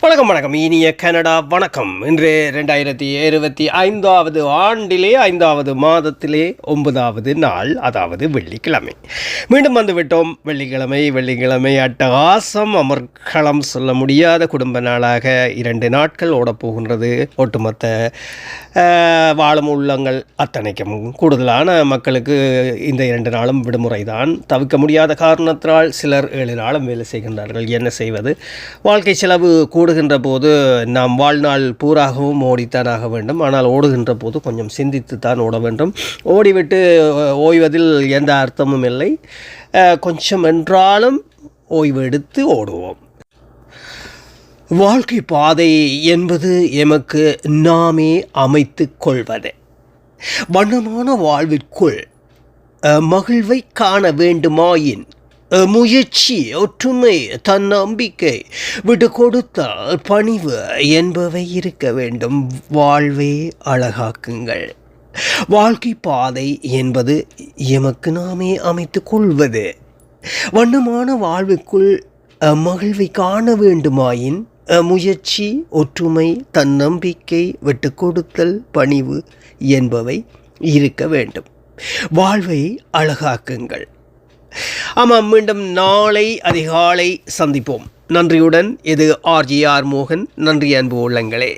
வணக்கம் இனிய கனடா வணக்கம். இன்று 2025 ஆண்டிலே 5வது மாதத்திலே 9வது நாள், அதாவது வெள்ளிக்கிழமை. மீண்டும் வந்துவிட்டோம். வெள்ளிக்கிழமை அட்டகாசம், அமர்க்களம், சொல்ல முடியாத குடும்ப நாளாக 2 நாட்கள் ஓடப்போகின்றது. ஒட்டுமொத்த வாழும் உள்ளங்கள் அத்தனைக்கும் கூடுதலான மக்களுக்கு இந்த 2 நாளும் விடுமுறை தான். தவிர்க்க முடியாத காரணத்தினால் சிலர் 7 நாளும் வேலை செய்கின்றார்கள். என்ன செய்வது? வாழ்க்கை செலவு ஓடுகின்ற போது நாம் வாழ்நாள் பூராகவும் ஓடித்தான் ஆக வேண்டும். ஆனால் ஓடுகின்ற போது கொஞ்சம் சிந்தித்து தான் ஓட வேண்டும். ஓடிவிட்டு ஓய்வதில் எந்த அர்த்தமும் இல்லை. கொஞ்சம் என்றாலும் ஓய்வு எடுத்து ஓடுவோம். வாழ்க்கை பாதை என்பது எமக்கு நாமே அமைத்து கொள்வது. வண்ணமான வாழ்விற்குள் மகிழ்வை காண வேண்டுமாயின் முயற்சி, ஒற்றுமை, தன்னம்பிக்கை, விட்டு கொடுத்தால் பணிவு என்பவை இருக்க வேண்டும். வாழ்வே அழகாக்குங்கள். வாழ்க்கை பாதை என்பது எமக்கு நாமே அமைத்து கொள்வது. வண்ணமான வாழ்வுக்குள் மகிழ்வை காண வேண்டுமாயின் முயற்சி, ஒற்றுமை, தன்னம்பிக்கை, விட்டு கொடுத்தல், பணிவு என்பவை இருக்க வேண்டும். வாழ்வை அழகாக்குங்கள். ஆமாம், மீண்டும் நாளை அதிகாலை சந்திப்போம். நன்றியுடன் இது RGR மோகன். நன்றி அன்பு உள்ளங்களே.